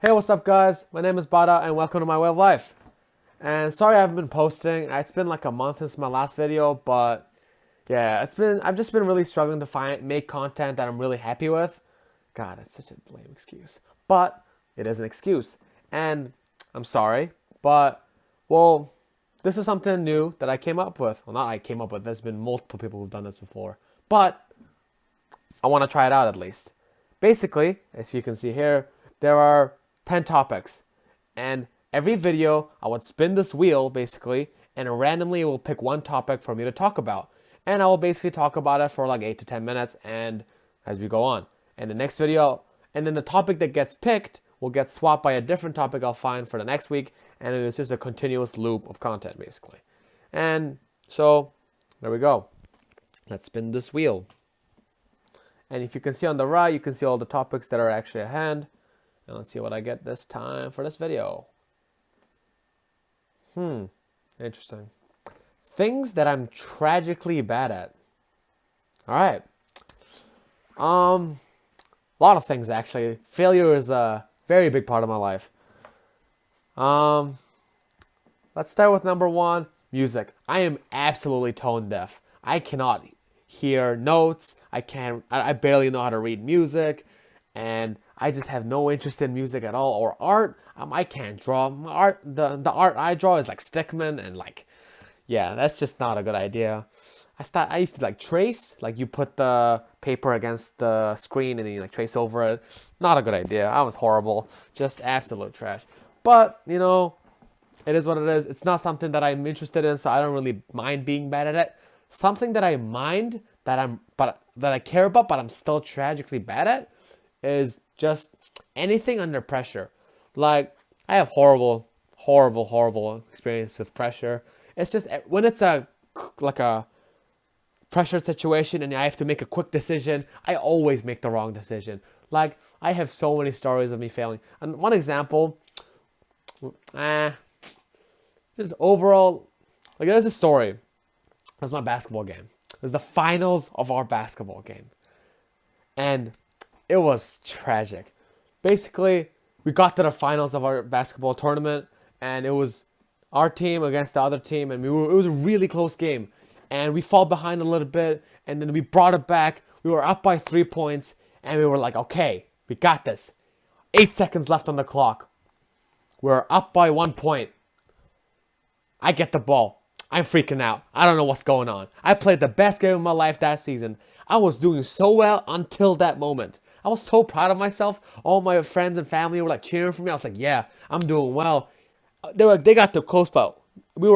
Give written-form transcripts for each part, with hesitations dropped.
Hey, what's up, guys? My name is Bada, and welcome to my way of life. And sorry I haven't been posting. It's been like a month since my last video, but yeah, I've just been really struggling to make content that I'm really happy with. God, that's such a lame excuse, but it is an excuse, and I'm sorry, but well, this is something new that I came up with. Well, not I came up with. There's been multiple people who've done this before, but I want to try it out at least. Basically, as you can see here, there are 10 topics. And every video, I would spin this wheel, basically, and randomly it will pick one topic for me to talk about. And I will basically talk about it for like 8 to 10 minutes and as we go on. And the next video, and then the topic that gets picked will get swapped by a different topic I'll find for the next week. And it's just a continuous loop of content, basically. And so, there we go. Let's spin this wheel. And if you can see on the right, you can see all the topics that are actually at hand. And let's see what I get this time for this video. Interesting. Things that I'm tragically bad at. All right. A lot of things actually. Failure is a very big part of my life. Let's start with number one, music. I am absolutely tone deaf. I cannot hear notes. I barely know how to read music, and I just have no interest in music at all or art. I can't draw. The art I draw is like stickman and like, yeah, that's just not a good idea. I used to like trace, like you put the paper against the screen and then you like trace over it. Not a good idea. I was horrible, just absolute trash. But you know, it is what it is. It's not something that I'm interested in, so I don't really mind being bad at it. Something that I mind that I care about, but I'm still tragically bad at, is just anything under pressure. Like I have horrible experience with pressure. It's just when it's like a pressure situation and I have to make a quick decision, I always make the wrong decision. Like I have so many stories of me failing. And one example, just overall, like there's a story. It was my basketball game. It was the finals of our basketball game. And it was tragic. Basically, we got to the finals of our basketball tournament, and it was our team against the other team, and it was a really close game. And we fall behind a little bit, and then we brought it back. We were up by 3 points, and we were like, okay, we got this. 8 seconds left on the clock. We're up by 1 point. I get the ball. I'm freaking out. I don't know what's going on. I played the best game of my life that season. I was doing so well until that moment. I was so proud of myself. All my friends and family were like cheering for me. I was like, "Yeah, I'm doing well." They got the close, but they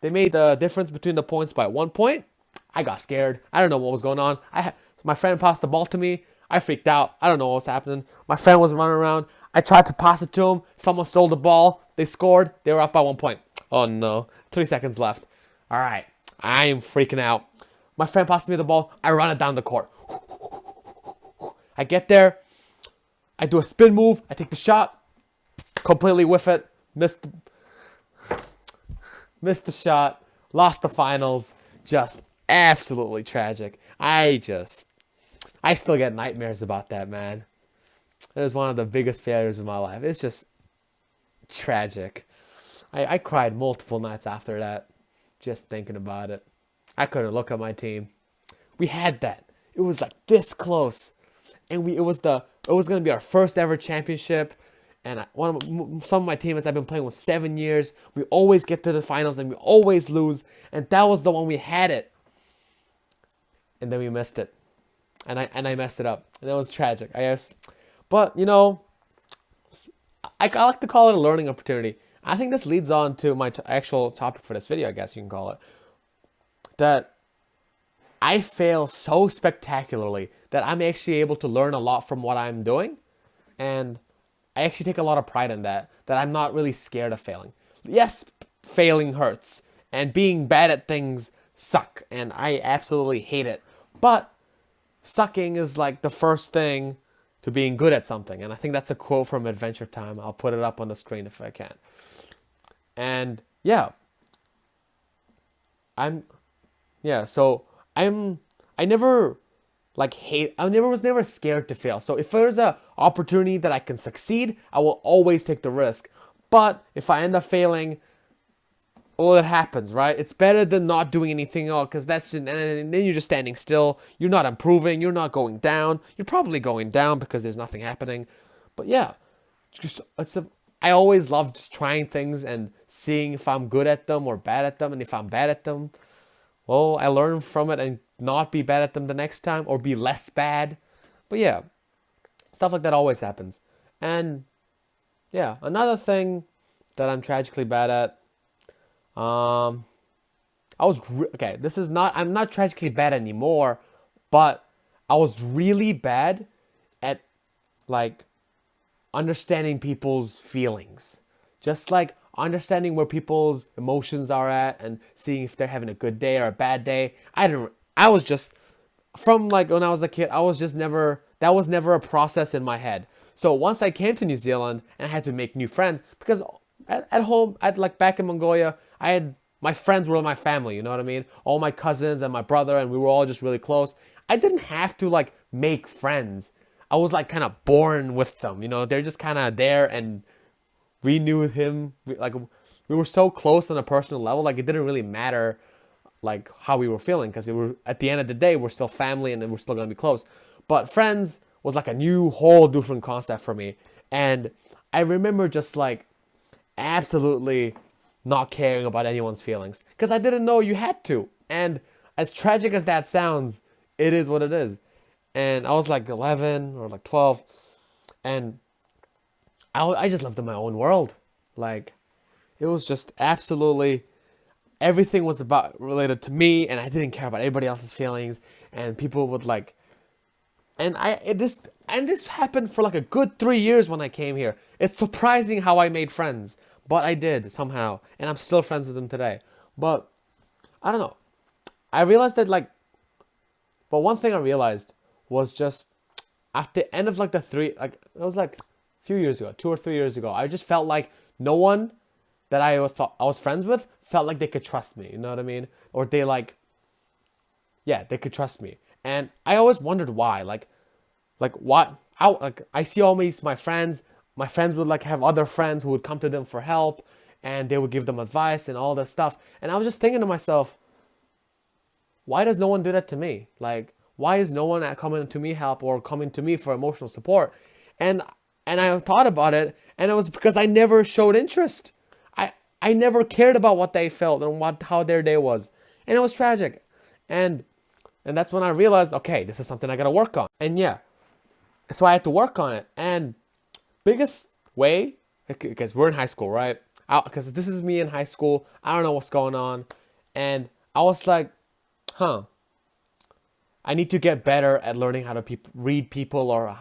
made the difference between the points by 1 point. I got scared. I don't know what was going on. My friend passed the ball to me. I freaked out. I don't know what was happening. My friend was running around. I tried to pass it to him. Someone stole the ball. They scored. They were up by 1 point. Oh no. 3 seconds left. All right. I am freaking out. My friend passes me the ball. I run it down the court. I get there. I do a spin move. I take the shot. Completely whiff it. Missed the shot. Lost the finals. Just absolutely tragic. I still get nightmares about that, man. It was one of the biggest failures of my life. It's just tragic. I cried multiple nights after that, just thinking about it. I couldn't look at my team. We had that. It was like this close, and it was gonna be our first ever championship. And some of my teammates I've been playing with 7 years. We always get to the finals and we always lose. And that was the one we had it, and then we missed it, and I messed it up, and that was tragic. But you know, I like to call it a learning opportunity. I think this leads on to my actual topic for this video, I guess you can call it. That I fail so spectacularly that I'm actually able to learn a lot from what I'm doing. And I actually take a lot of pride in that I'm not really scared of failing. Yes, failing hurts. And being bad at things suck. And I absolutely hate it. But sucking is like the first thing to being good at something. And I think that's a quote from Adventure Time. I'll put it up on the screen if I can. And yeah, so I never like hate. I never was never scared to fail. So if there's a opportunity that I can succeed, I will always take the risk. But if I end up failing, well, it happens, right? It's better than not doing anything at all, because that's just, and then you're just standing still. You're not improving. You're not going down. You're probably going down because there's nothing happening. But yeah, just I always love just trying things and seeing if I'm good at them or bad at them. And if I'm bad at them, well, I learn from it and not be bad at them the next time, or be less bad. But yeah, stuff like that always happens. And yeah, another thing that I'm tragically bad at. Um, okay. This is not. I'm not tragically bad anymore, but I was really bad at like understanding people's feelings. Just like understanding where people's emotions are at and seeing if they're having a good day or a bad day. I was just from like when I was a kid, I was just never that was never a process in my head. So once I came to New Zealand and I had to make new friends, because at home, at like back in Mongolia, I had my friends were my family, you know what I mean? All my cousins and my brother, and we were all just really close. I didn't have to like make friends. I was like kind of born with them, you know. They're just kind of there, and we knew him. We were so close on a personal level, like it didn't really matter like how we were feeling, because were at the end of the day we're still family and we're still gonna be close. But friends was like a new whole different concept for me, and I remember just like absolutely not caring about anyone's feelings because I didn't know you had to. And as tragic as that sounds, it is what it is. And I was like 11 or like 12, and I just lived in my own world. Like it was just absolutely everything was about related to me, and I didn't care about anybody else's feelings. And people would like, and this happened for like a good 3 years when I came here. It's surprising how I made friends, but I did somehow, and I'm still friends with them today. But I don't know. I realized that like, but one thing I realized was just at the end of like it was like a few years ago, 2 or 3 years ago, I just felt like no one that I thought I was friends with felt like they could trust me. You know what I mean? Or they like, yeah, they could trust me. And I always wondered why. Like what? I see all these my friends. My friends would like have other friends who would come to them for help, and they would give them advice and all this stuff. And I was just thinking to myself, why does no one do that to me? Like, why is no one coming to me help or coming to me for emotional support? And I thought about it, and it was because I never showed interest. I never cared about what they felt and how their day was, and it was tragic. And that's when I realized, okay, this is something I gotta work on. And yeah, so I had to work on it. And biggest way, because we're in high school, right? Because this is me in high school. I don't know what's going on, and I was like, huh. I need to get better at learning how to read people or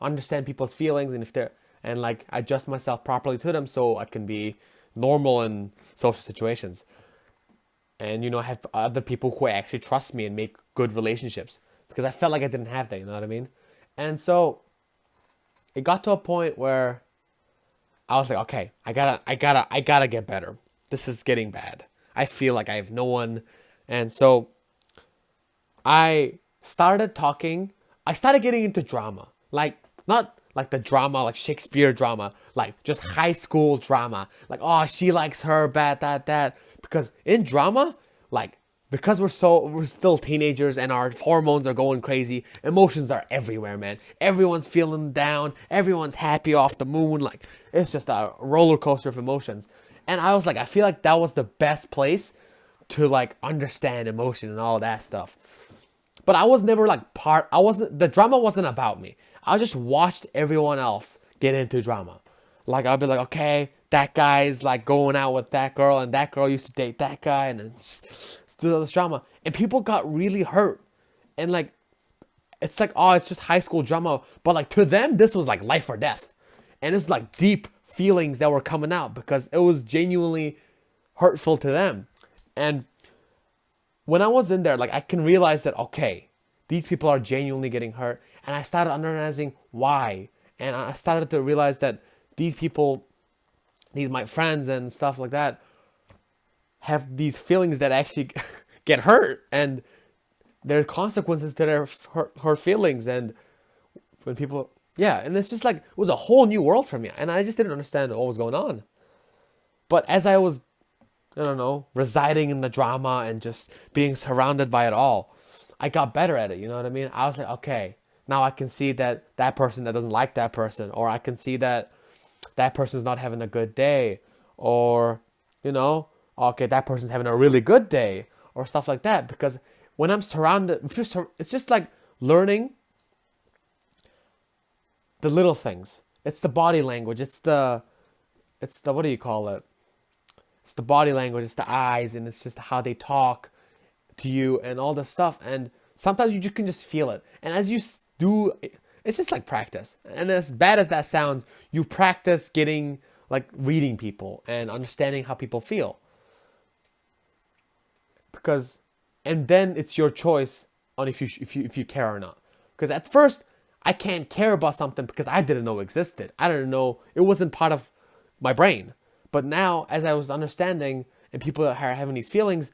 understand people's feelings, and if they're and like adjust myself properly to them so I can be normal in social situations. And have other people who actually trust me and make good relationships, because I felt like I didn't have that, you know what I mean? And so it got to a point where I was like, okay, I gotta get better. This is getting bad. I feel like I have no one. And so I started getting into drama. Like, not like the drama, like Shakespeare drama, like just high school drama. Like, oh, she likes her, bad, that. Because in drama, like, because we're still teenagers and our hormones are going crazy, emotions are everywhere, man. Everyone's feeling down, everyone's happy off the moon. Like, it's just a roller coaster of emotions. And I was like, I feel like that was the best place to like understand emotion and all that stuff. But I was never like the drama wasn't about me. I just watched everyone else get into drama. Like, I'll be like, okay, that guy's like going out with that girl, and that girl used to date that guy, and it's just all this drama. And people got really hurt. And like, it's like, oh, it's just high school drama. But like, to them, this was like life or death. And it's like deep feelings that were coming out because it was genuinely hurtful to them. And when I was in there, like, I can realize that, okay, these people are genuinely getting hurt. And I started analyzing why. And I started to realize that these people, my friends and stuff like that, have these feelings that actually get hurt. And there are consequences to their hurt feelings. And when people, yeah, and it's just like, it was a whole new world for me, and I just didn't understand what was going on. But as I was, I don't know, residing in the drama and just being surrounded by it all, I got better at it. You know what I mean? I was like, okay, now I can see that that person that doesn't like that person, or I can see that that person's not having a good day, or, you know, okay, that person's having a really good day, or stuff like that. Because when I'm surrounded, it's just like learning the little things. It's the body language. It's the what do you call it? It's the body language. It's the eyes, and it's just how they talk to you and all this stuff. And sometimes you just can just feel it. And as you do, it's just like practice. And as bad as that sounds, you practice getting like reading people and understanding how people feel. Because, and then it's your choice on if you care or not. Because at first I can't care about something because I didn't know it existed. I didn't know, it wasn't part of my brain. But now, as I was understanding, and people are having these feelings,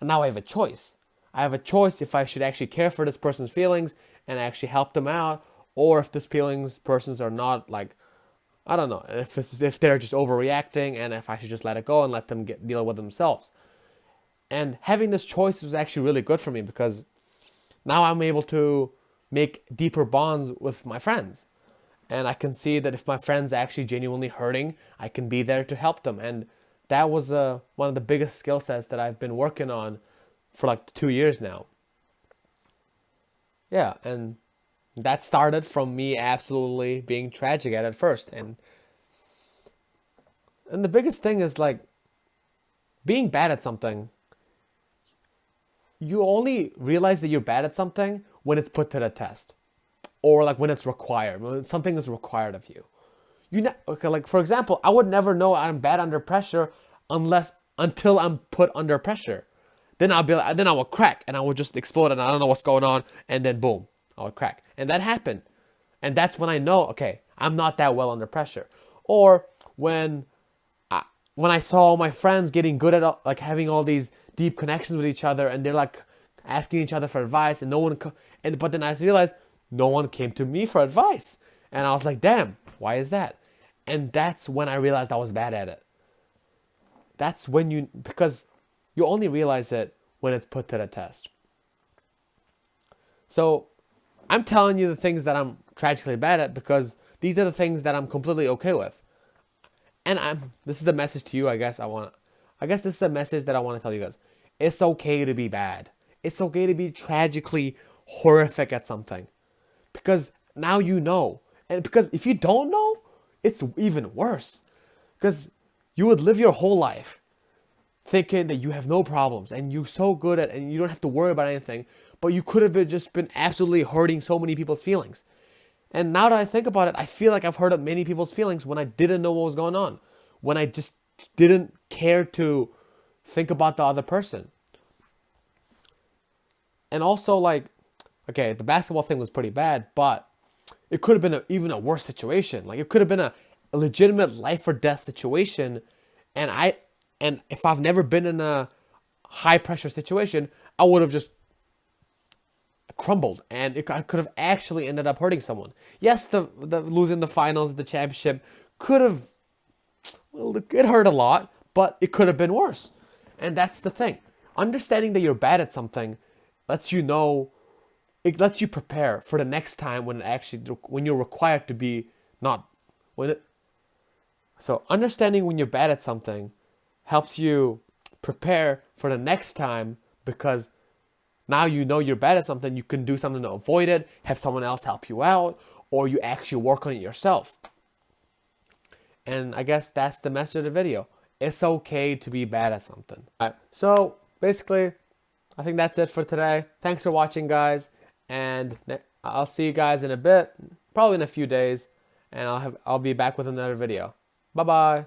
now I have a choice. I have a choice if I should actually care for this person's feelings and actually help them out, or if this persons are not like, I don't know, if they're just overreacting, and if I should just let it go and let them deal with themselves. And having this choice was actually really good for me, because now I'm able to make deeper bonds with my friends. And I can see that if my friend's actually genuinely hurting, I can be there to help them. And that was one of the biggest skill sets that I've been working on for like 2 years now. Yeah, and that started from me absolutely being tragic at it first. And the biggest thing is like being bad at something. You only realize that you're bad at something when it's put to the test, or like when it's required, when something is required of you. Okay, like for example, I would never know I'm bad under pressure until I'm put under pressure. Then then I will crack and I will just explode and I don't know what's going on, and then boom, I would crack. And that happened. And that's when I know, okay, I'm not that well under pressure. Or when I saw my friends getting good at like having all these deep connections with each other, and they're like asking each other for advice, and but then I realized no one came to me for advice. And I was like, damn, why is that? And that's when I realized I was bad at it. That's when because you only realize it when it's put to the test. So I'm telling you the things that I'm tragically bad at, because these are the things that I'm completely okay with. And this is the message to you, I guess this is a message that I want to tell you guys. It's okay to be bad. It's okay to be tragically horrific at something. Because now you know. And because if you don't know, it's even worse. Because you would live your whole life thinking that you have no problems and you're so good at, and you don't have to worry about anything, but you could have just been absolutely hurting so many people's feelings. And now that I think about it, I feel like I've hurt many people's feelings when I didn't know what was going on, when I just didn't care to think about the other person. And also, like, okay, the basketball thing was pretty bad, but it could have been even a worse situation. Like, it could have been a legitimate life or death situation. And if I've never been in a high pressure situation, I would have just crumbled, and I could have actually ended up hurting someone. Yes, the losing the finals, the championship could have, well, it hurt a lot, but it could have been worse. And that's the thing. Understanding that you're bad at something lets you know, it lets you prepare for the next time when you're required to be not. So understanding when you're bad at something helps you prepare for the next time, because now you know you're bad at something, you can do something to avoid it, have someone else help you out, or you actually work on it yourself. And I guess that's the message of the video. It's okay to be bad at something. All right, so basically, I think that's it for today. Thanks for watching, guys, and I'll see you guys in a bit, probably in a few days, and I'll be back with another video. Bye-bye.